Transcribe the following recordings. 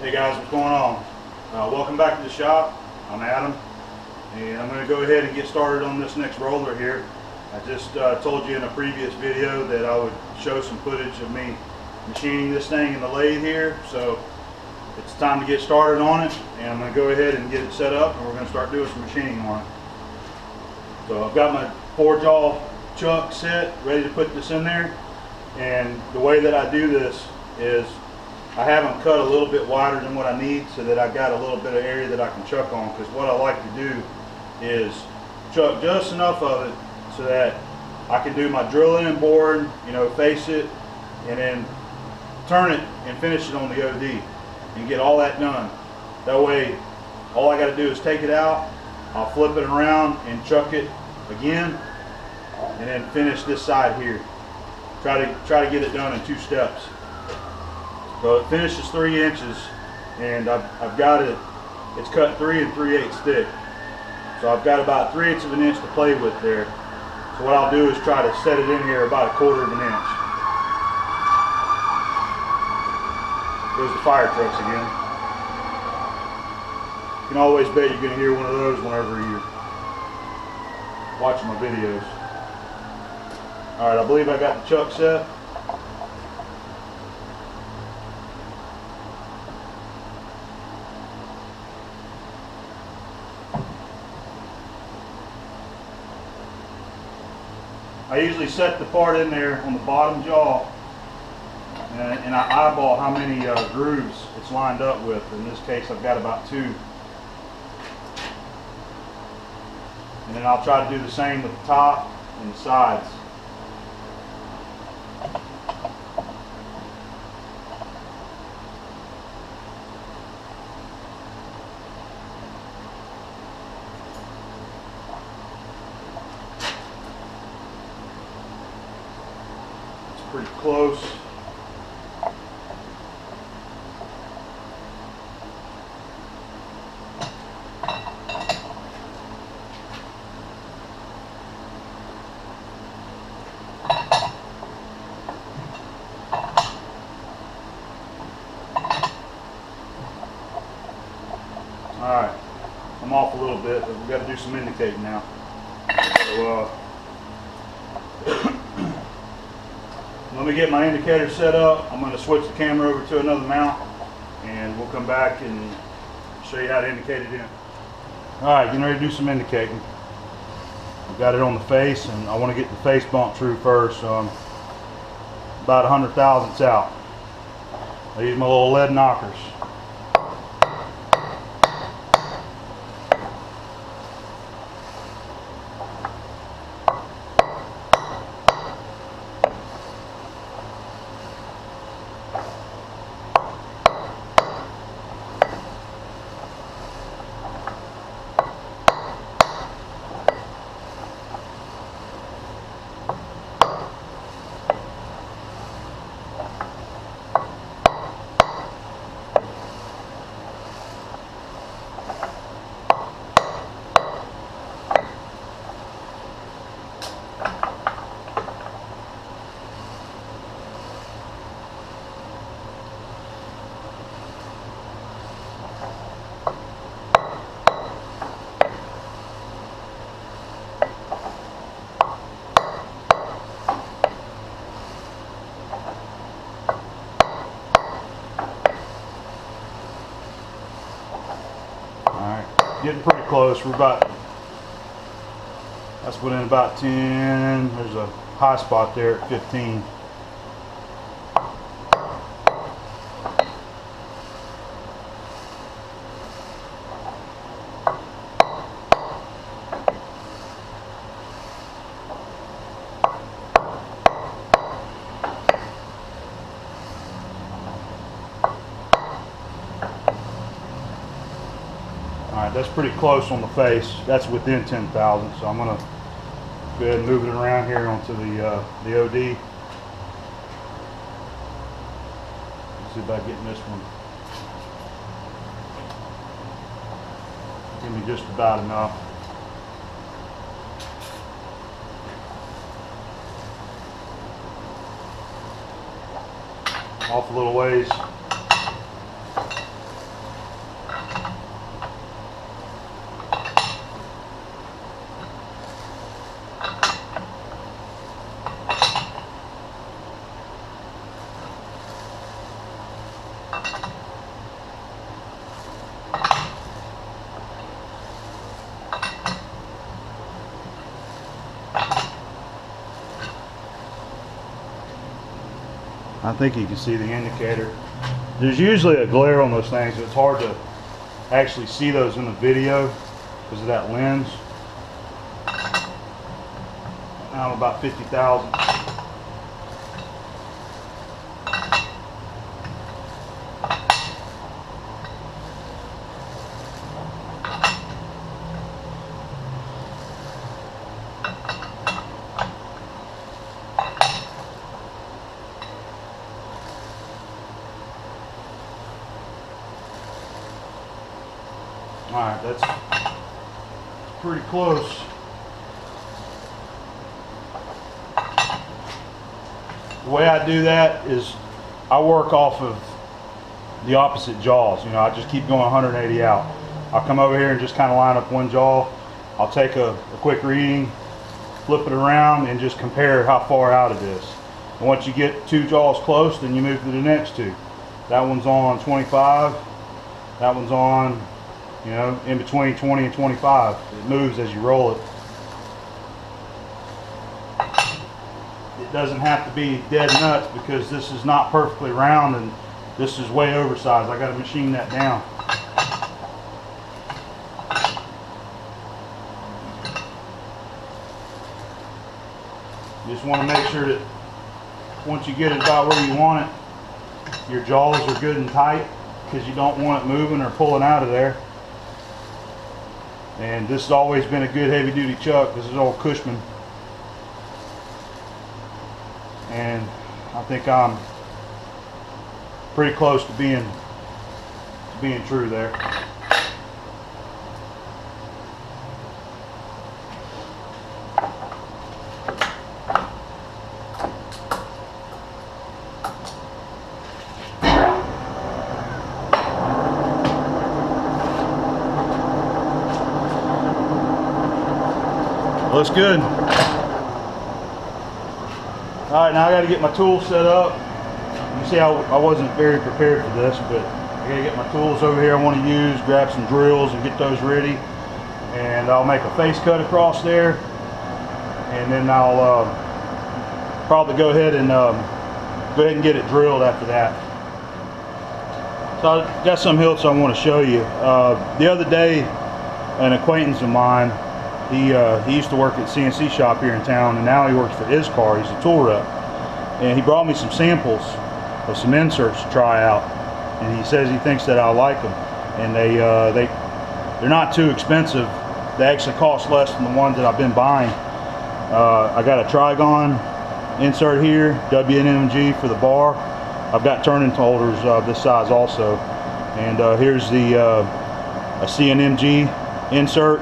Hey guys, what's going on? Welcome back to the shop. I'm Adam, and I'm going to go ahead and get started on this next roller here. I just told you in a previous video that I would show some footage of me machining this thing in the lathe here, so it's time to get started on it, and I'm going to go ahead and get it set up, and we're going to start doing some machining on it. So I've got my 4-jaw chuck set, ready to put this in there, and the way that I do this is I have them cut a little bit wider than what I need so that I got a little bit of area that I can chuck on, because what I like to do is chuck just enough of it so that I can do my drilling and boring, you know, face it, and then turn it and finish it on the OD and get all that done. That way, all I got to do is take it out, I'll flip it around and chuck it again, and then finish this side here. Try to get it done in 2 steps. So it finishes 3 inches, and I've got it. It's cut 3 3/8 thick. So I've got about 3/8 of an inch to play with there. So what I'll do is try to set it in here about 1/4 of an inch. There's the fire trucks again. You can always bet you're going to hear one of those whenever you're watching my videos. Alright, I believe I got the chuck set. I usually set the part in there on the bottom jaw, and I eyeball how many grooves it's lined up with. In this case, I've got about 2. And then I'll try to do the same with the top and the sides. Pretty close. Alright, I'm off a little bit, but we've got to do some indicating now. So, let me get my indicator set up. I'm going to switch the camera over to another mount, and we'll come back and show you how to indicate it in. Alright, getting ready to do some indicating. I've got it on the face, and I want to get the face bump true first, so I'm about 100 thousandths out. I use my little lead knockers. Getting pretty close. That's within about 10. There's a high spot there at 15. Alright, that's pretty close on the face. That's within 10 thousandths, so I'm going to go ahead and move it around here onto the OD. Let's see about getting this one. Give me just about enough. off a little ways. I think you can see the indicator. There's usually a glare on those things. It's hard to actually see those in the video because of that lens. Now I'm about 50,000. Alright, that's pretty close. The way I do that is I work off of the opposite jaws. You know, I just keep going 180 out. I'll come over here and just kind of line up one jaw. I'll take a quick reading, flip it around, and just compare how far out it is. And once you get two jaws close, then you move to the next two. That one's on 25. That one's on, you know, in between 20 and 25. It moves as you roll it. It doesn't have to be dead nuts because this is not perfectly round and this is way oversized. I got to machine that down. You just want to make sure that once you get it about where you want it, your jaws are good and tight because you don't want it moving or pulling out of there. And this has always been a good heavy duty chuck. This is old Cushman. And I think I'm pretty close to being true there. Looks good. Alright, now I got to get my tools set up. You see I wasn't very prepared for this, but I got to get my tools over here I want to use, grab some drills and get those ready. And I'll make a face cut across there. And then I'll probably go ahead and get it drilled after that. So I got some hilts I want to show you. The other day, an acquaintance of mine, he used to work at CNC shop here in town, and now he works for ISCAR. He's a tool rep, and he brought me some samples of some inserts to try out, and he says he thinks that I'll like them, and they're not too expensive. They actually cost less than the ones that I've been buying. I got a Trigon insert here, WNMG for the bar. I've got turning holders this size also, and here's the a CNMG insert.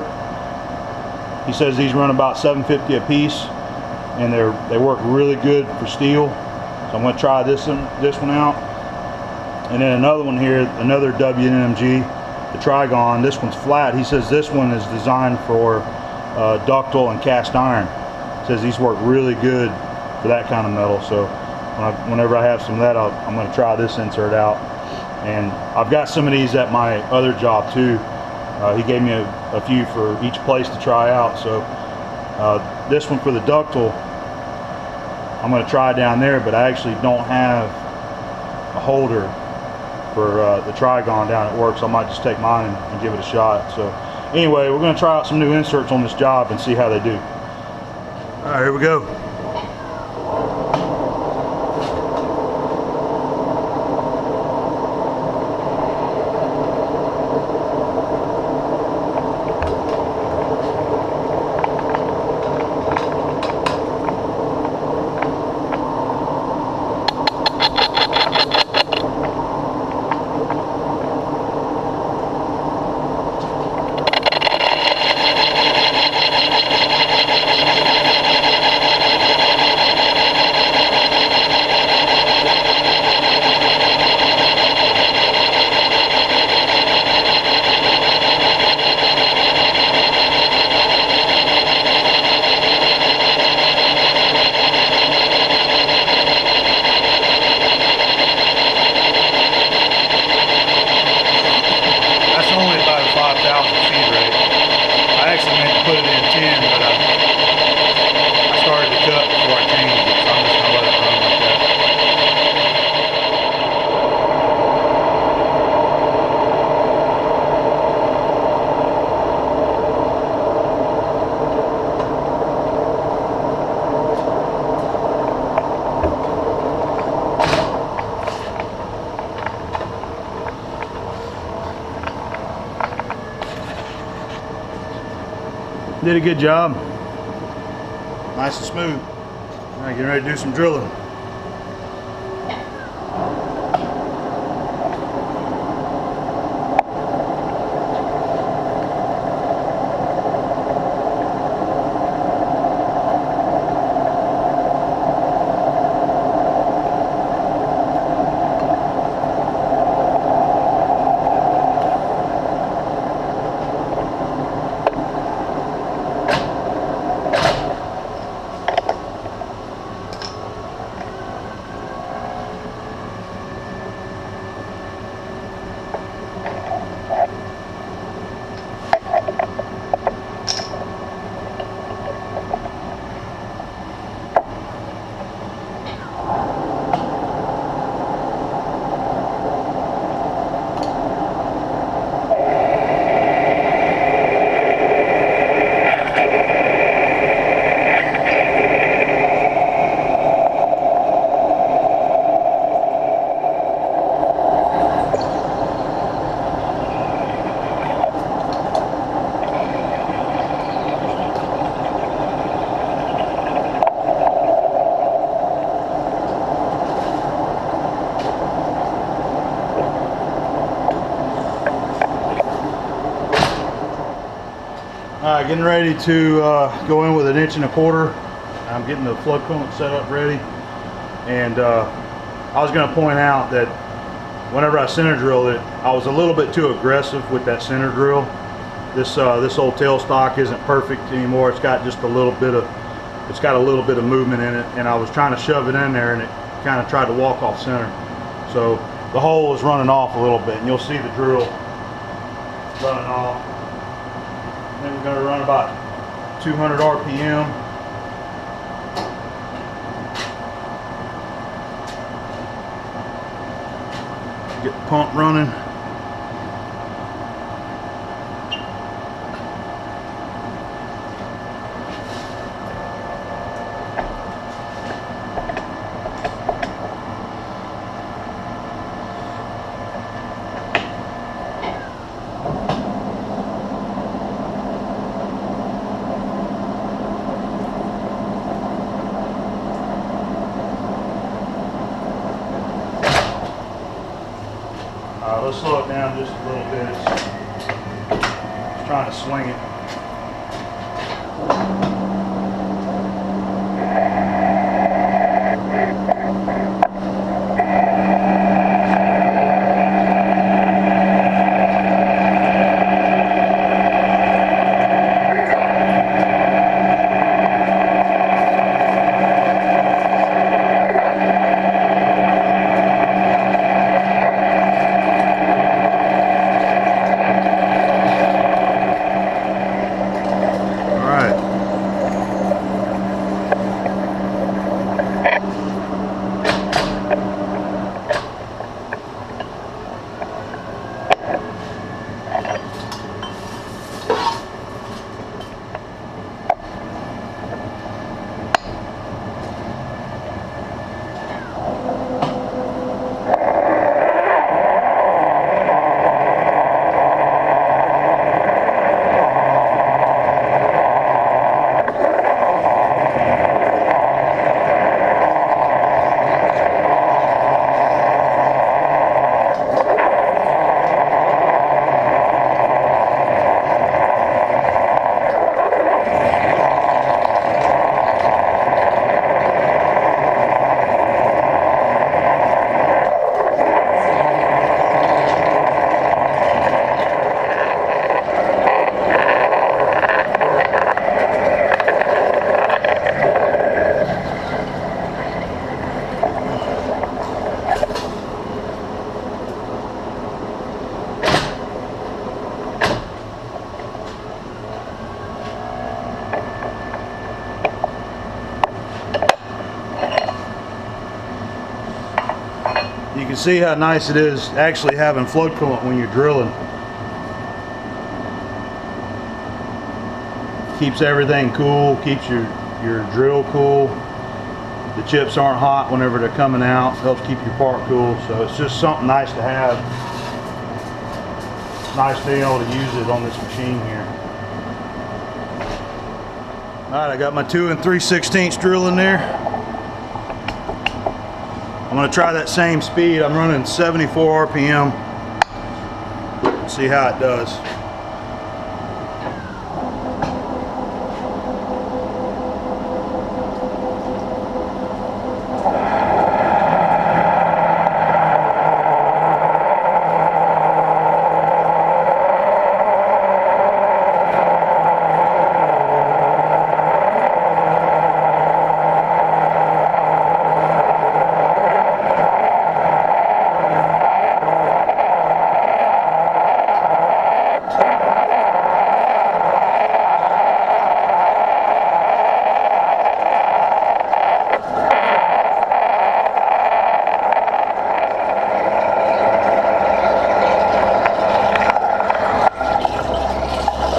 He says these run about $7.50 a piece, and they work really good for steel. So I'm going to try this one out, and then another one here, another WNMG, the Trigon. This one's flat. He says this one is designed for ductile and cast iron. He says these work really good for that kind of metal. So whenever I have some of that, I'm going to try this insert out. And I've got some of these at my other job too. He gave me a few for each place to try out. So this one for the ductile, I'm going to try down there, but I actually don't have a holder for the Trigon down at work, so I might just take mine and give it a shot. So anyway, we're going to try out some new inserts on this job and see how they do. All right, here we go. Did a good job. Nice and smooth. All right, getting ready to do some drilling. Alright, getting ready to go in with 1 1/4 inch. I'm getting the flood coolant set up ready. And I was going to point out that whenever I center drilled it, I was a little bit too aggressive with that center drill. This old tailstock isn't perfect anymore. It's got just a little bit of movement in it, and I was trying to shove it in there, and it kind of tried to walk off center. So the hole is running off a little bit, and you'll see the drill running off. Then we're going to run about 200 RPM. Get the pump running. Let's slow it down just a little bit. It's trying to swing it. You can see how nice it is actually having flood coolant when you're drilling. Keeps everything cool, keeps your drill cool. The chips aren't hot whenever they're coming out, helps keep your part cool. So it's just something nice to have. It's nice being able to use it on this machine here. Alright, I got my 2 3/16 drill in there. I'm going to try that same speed. I'm running 74 RPM. See how it does.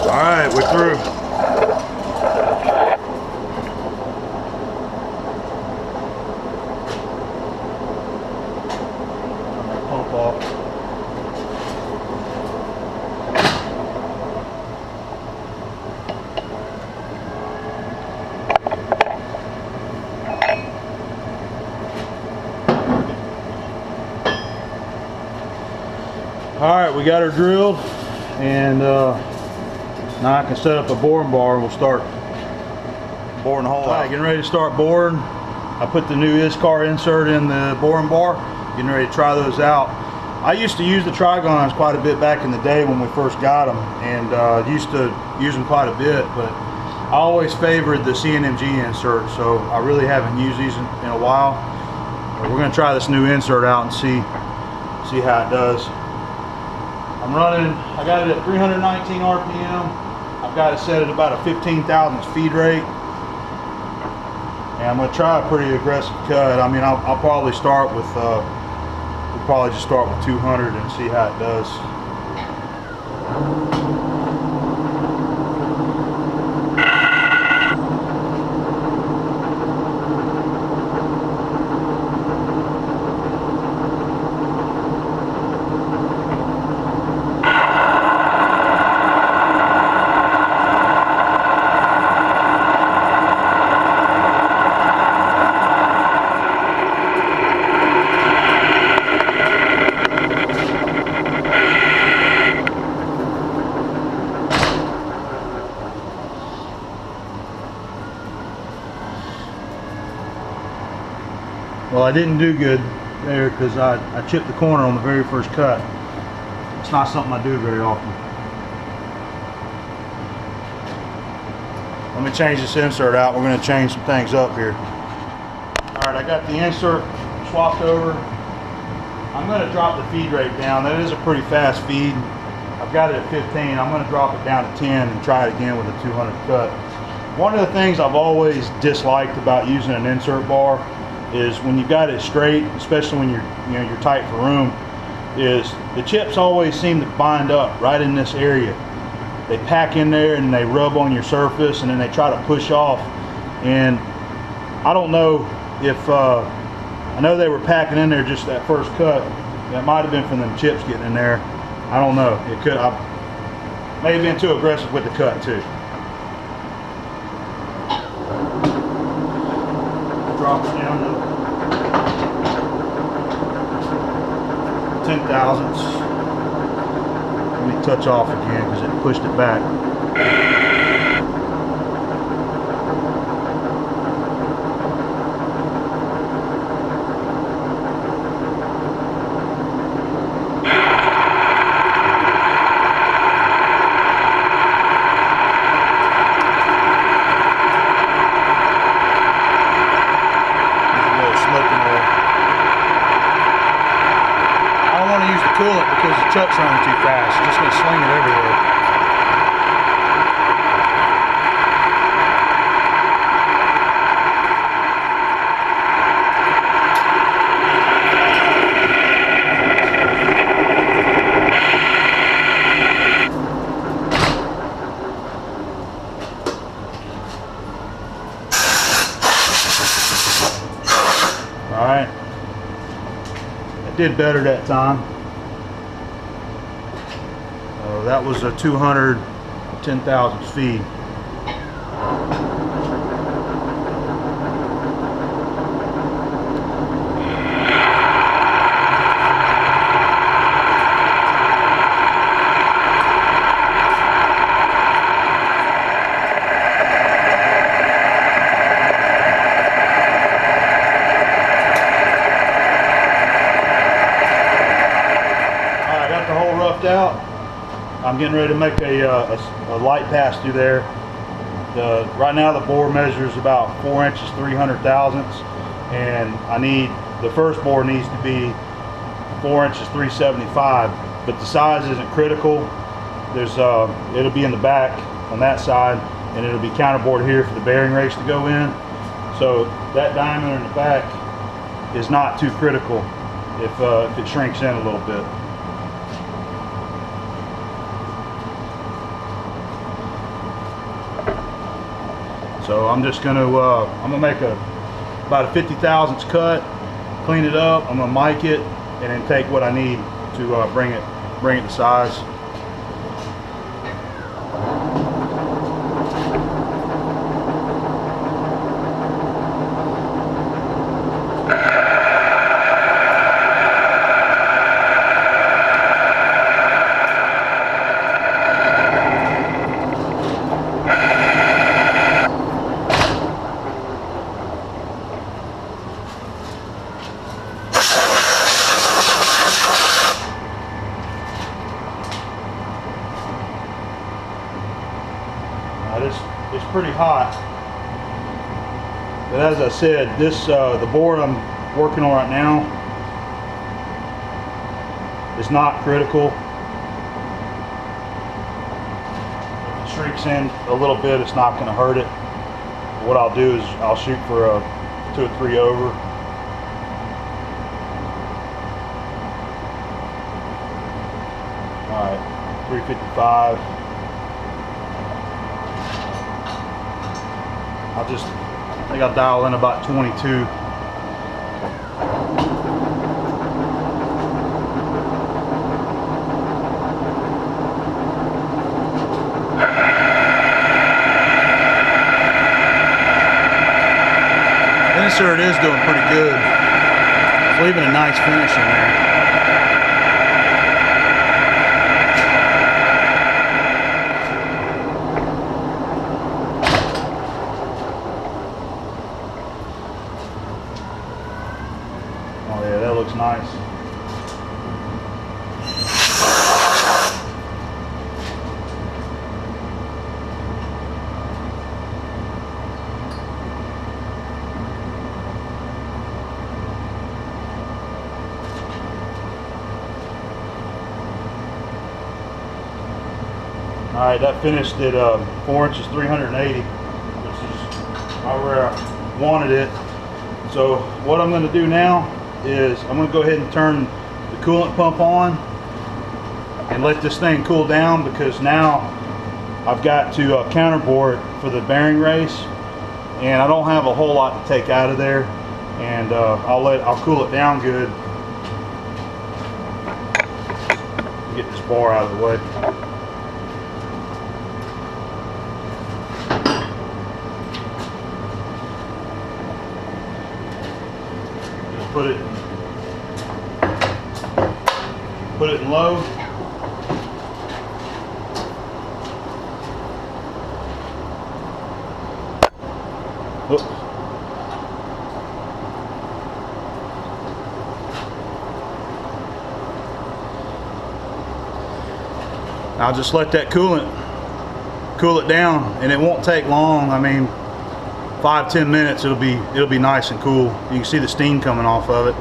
Alright, we're through. Pump off. Alright, we got her drilled, and now I can set up a boring bar and we'll start boring the hole out. Alright, getting ready to start boring. I put the new ISCAR insert in the boring bar, getting ready to try those out. I used to use the Trigons quite a bit back in the day when we first got them, and used to use them quite a bit, but I always favored the CNMG insert, so I really haven't used these in a while. But we're going to try this new insert out and see how it does. I'm running, I got it at 319 RPM. I've got it set at about a 15,000 feed rate. And I'm going to try a pretty aggressive cut. I mean, I'll probably start with, we'll probably just start with 200 and see how it does. Well, I didn't do good there because I chipped the corner on the very first cut. It's not something I do very often. Let me change this insert out. We're going to change some things up here. Alright, I got the insert swapped over. I'm going to drop the feed rate down. That is a pretty fast feed. I've got it at 15. I'm going to drop it down to 10 and try it again with a 200 cut. One of the things I've always disliked about using an insert bar is when you got it straight, especially when you're tight for room, is the chips always seem to bind up right in this area. They pack in there and they rub on your surface, and then they try to push off. And I don't know if I know they were packing in there just that first cut. That might have been from them chips getting in there. I don't know. It could. I may have been too aggressive with the cut too. Drop it down to 10 thousandths. Let me touch off again because it pushed it back. Coolant because the truck's running too fast. It's just going to sling it everywhere. All right. It did better that time. That was a 210,000 feet. I'm getting ready to make a light pass through there. Right now the bore measures about 4 inches 300 thousandths, and the first bore needs to be 4 inches 375, but the size isn't critical. It'll be in the back on that side, and it'll be counterbored here for the bearing race to go in. So that diameter in the back is not too critical if it shrinks in a little bit. So I'm just going to I'm gonna make about a 50 thousandths cut, clean it up. I'm gonna mic it, and then take what I need to bring it to size. It's pretty hot, but as I said, the board I'm working on right now is not critical. If it shrinks in a little bit, it's not going to hurt it. What I'll do is I'll shoot for a 2 or 3 over. All right, 355. I think I'll dial in about 22. Insert is doing pretty good. It's leaving a nice finish in there. Oh yeah, that looks nice. All right, that finished at 4 inches 380, which is right where I wanted it. So what I'm going to do now is I'm going to go ahead and turn the coolant pump on and let this thing cool down, because now I've got to counterbore it for the bearing race, and I don't have a whole lot to take out of there, and I'll cool it down good. Get this bar out of the way. Put it in low. Oops. I'll just let that coolant cool it down, and it won't take long. I mean, 5-10 minutes, it'll be nice and cool. You can see the steam coming off of it.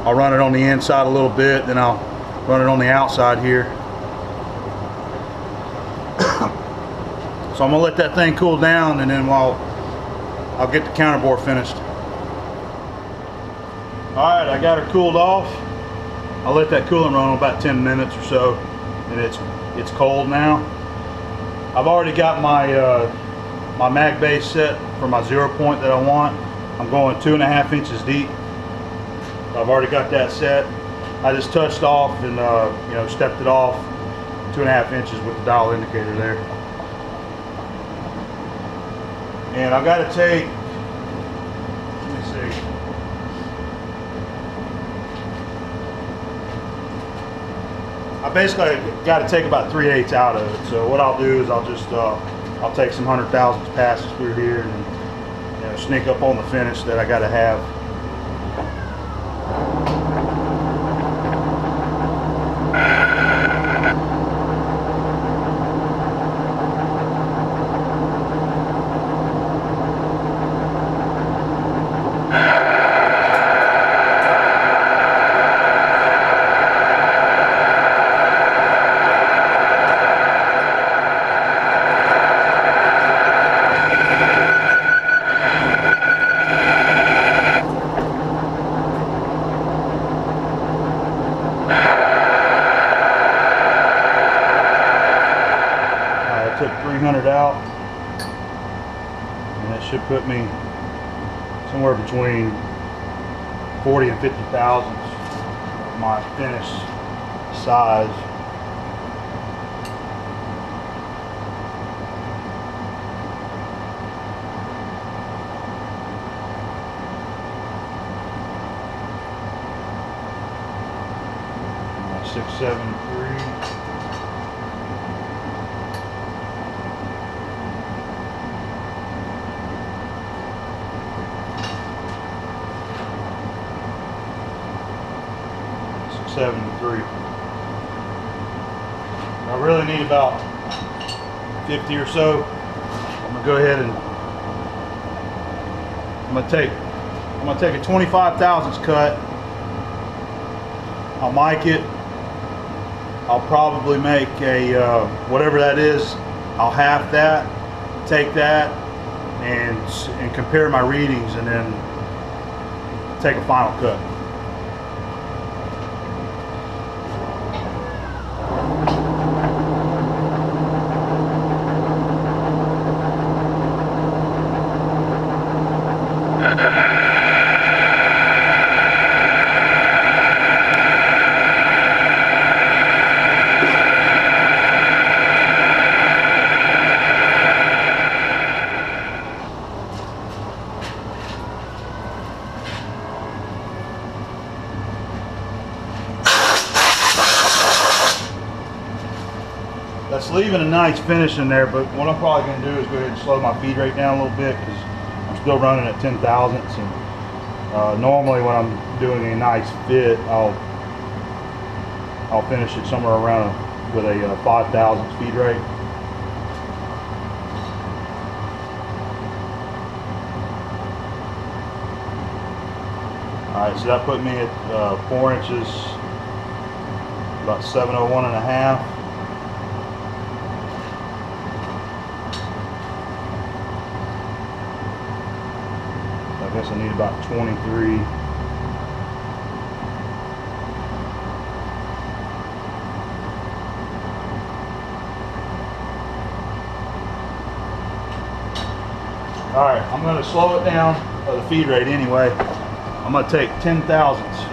I'll run it on the inside a little bit, then I'll run it on the outside here. So I'm gonna let that thing cool down, and then I'll get the counterbore finished. All right, I got her cooled off. I'll let that coolant run about 10 minutes or so, and it's cold now. I've already got my mag base set for my 0 point that I want. I'm going 2.5 inches deep. I've already got that set. I just touched off and stepped it off 2.5 inches with the dial indicator there. And I've got to take, let me see. I basically got to take about 3/8 out of it. So what I'll do is I'll take some 100 thousandths passes through here and sneak up on the finish that I got to have. 300 out, and that should put me somewhere between 40 and 50 thousandths of my finished size. My 673. I really need about 50 or so. I'm gonna go ahead and I'm gonna take a 25 thousandths cut. I'll mic it. I'll probably make a whatever that is. I'll half that, take that, and compare my readings, and then take a final cut. That's leaving a nice finish in there, but what I'm probably going to do is go ahead and slow my feed rate down a little bit, because I'm still running at 10 thousandths, and normally when I'm doing a nice fit, I'll finish it somewhere around with a 5 thousandths feed rate. Alright, so that put me at 4 inches, about 701.5. I guess I need about 23. Alright, I'm going to slow it down, the feed rate anyway. I'm going to take 10 thousandths.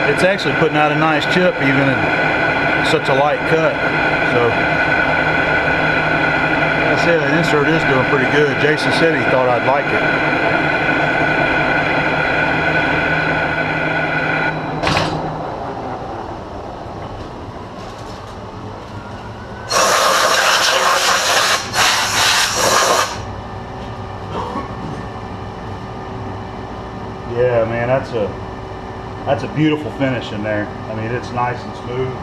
It's actually putting out a nice chip even in such a light cut. So, like I said, the insert is doing pretty good. Jason said he thought I'd like it. Yeah, man, that's a beautiful finish in there. I mean, it's nice and smooth.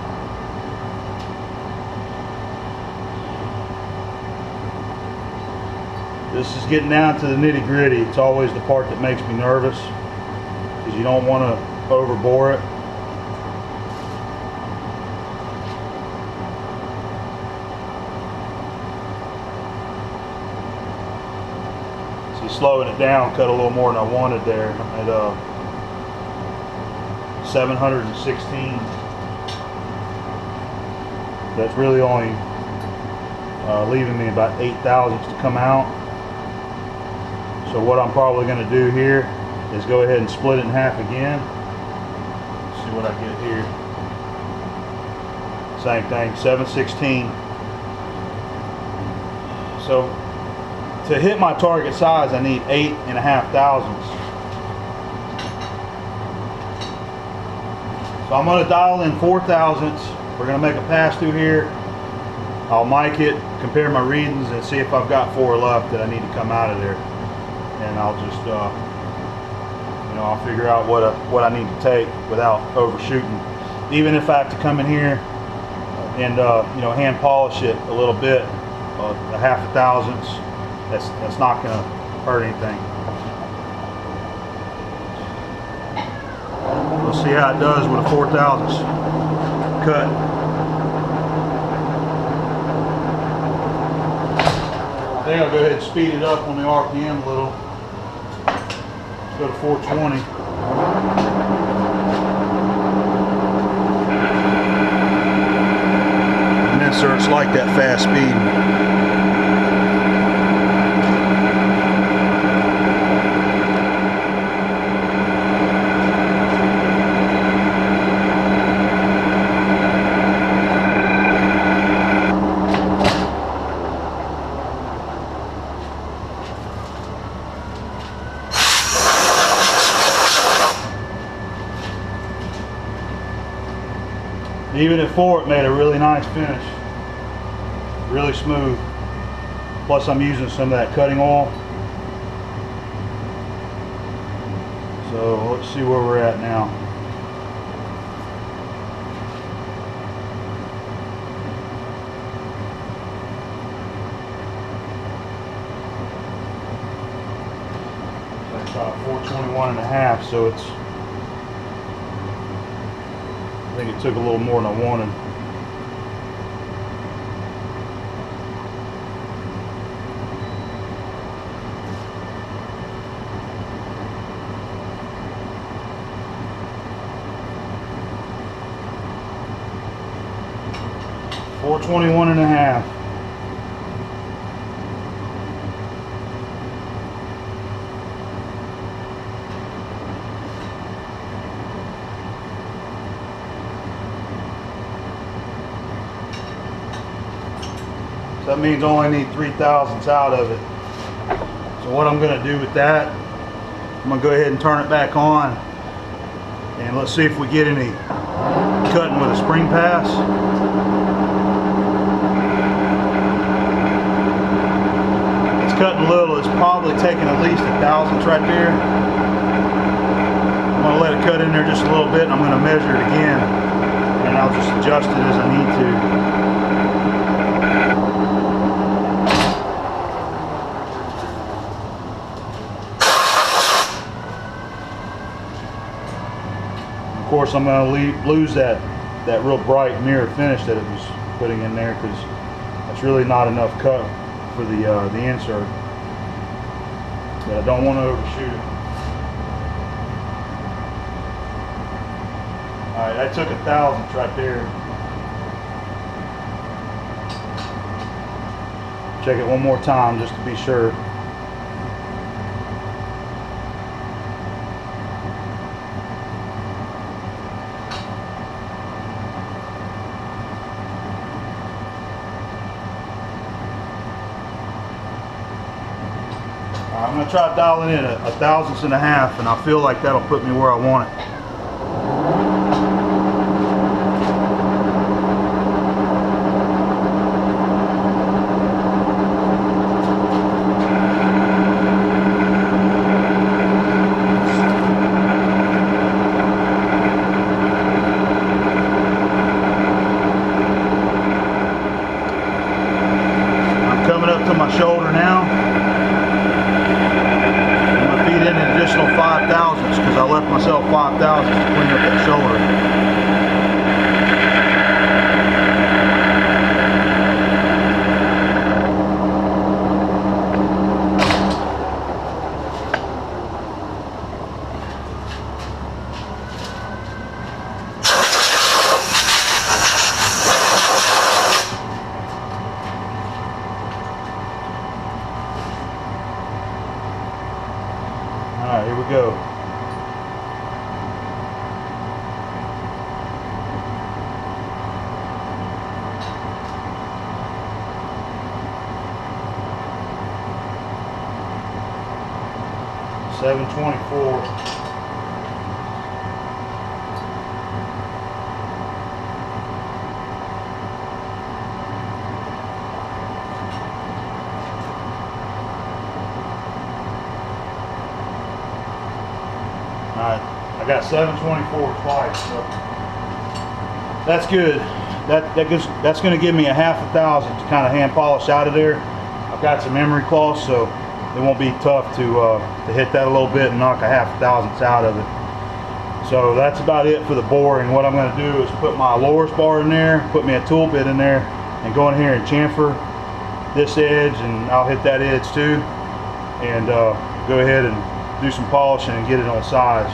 This is getting down to the nitty gritty. It's always the part that makes me nervous, because you don't want to overbore it. See, slowing it down, cut a little more than I wanted there at 716. That's really only leaving me about 8 thousandths to come out. So what I'm probably going to do here is go ahead and split it in half again. See what I get here. Same thing, 716. So to hit my target size, I need 8.5 thousandths. So I'm going to dial in 4 thousandths. We're going to make a pass through here. I'll mic it, compare my readings, and see if I've got 4 left that I need to come out of there. And I'll just, I'll figure out what I need to take without overshooting. Even if I have to come in here and hand polish it a little bit, a half a thousandths, that's not going to hurt anything. see how it does with a 4/1000 cut. I think I'll go ahead and speed it up on the RPM a little. Let's go to 420. And then, sir, it's like that fast speed. Even at 4, it made a really nice finish. Really smooth. Plus I'm using some of that cutting oil. So let's see where we're at now. That's about 421.5, so it's, I think it took a little more than I wanted. $421.5. So that means I only need 3/1000ths out of it. So what I'm going to do with that, I'm going to go ahead and turn it back on, and let's see if we get any cutting with a spring pass. It's cutting a little. It's probably taking at least 1/1000th right there. I'm going to let it cut in there just a little bit, and I'm going to measure it again, and I'll just adjust it as I need to. Of course, I'm going to lose that real bright mirror finish that it was putting in there, because that's really not enough cut for the insert. But I don't want to overshoot it. All right, I took 1/1000th right there. Check it one more time just to be sure. I'm going to try dialing in 1/1000th, and I feel like that'll put me where I want it. I'm coming up to my shoulder now. An additional 5/1000ths because I left myself 5/1000ths to clean up that shoulder. Alright, here we go. $724. I got 724 twice, so that's good. That's going to give me a 1/2,000 to kind of hand polish out of there. I've got some emery cloth, so it won't be tough to hit that a little bit and knock a 1/2,000 out of it. So that's about it for the boring. What I'm going to do is put my lower spar in there, put me a tool bit in there, and go in here and chamfer this edge, and I'll hit that edge too, and go ahead and do some polishing and get it on size.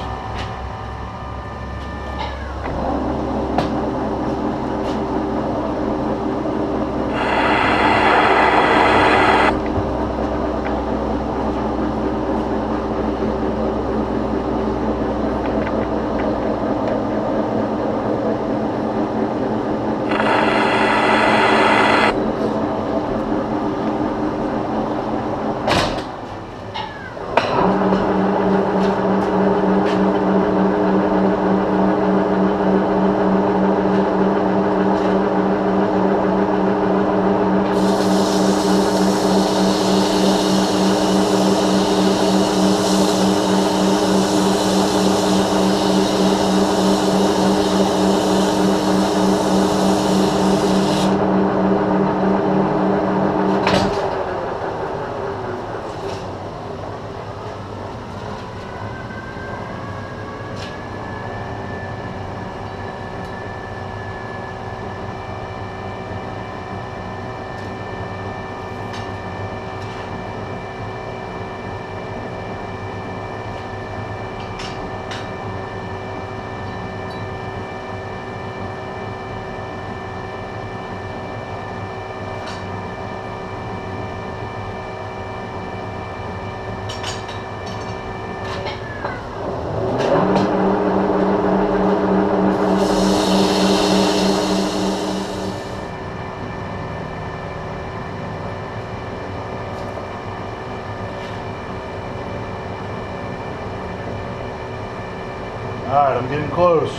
Alright, I'm getting close.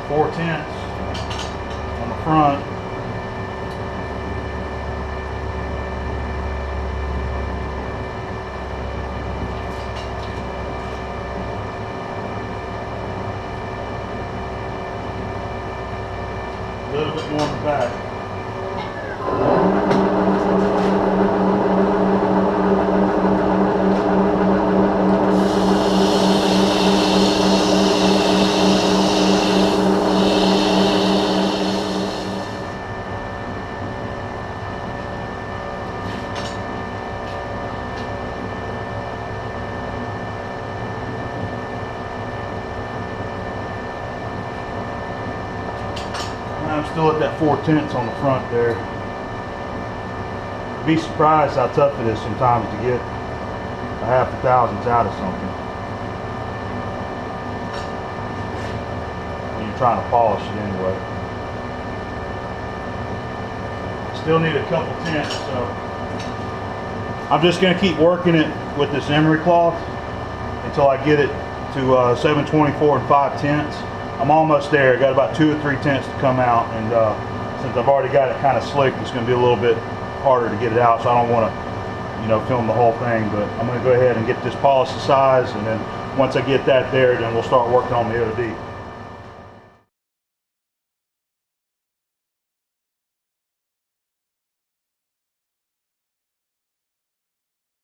Four tenths on the front. A little bit more in the back. I'm still at that 4/10 on the front there. You'd be surprised how tough it is sometimes to get a half a thousandths out of something when you're trying to polish it anyway. Still need a couple tenths, so I'm just going to keep working it with this emery cloth until I get it to 7/24 and 5/10. I'm almost there. I got about 2 or 3 tenths to come out, and since I've already got it kind of slicked, it's going to be a little bit harder to get it out, so I don't want to, film the whole thing. But I'm going to go ahead and get this polished to size, and then once I get that there, then we'll start working on the OD.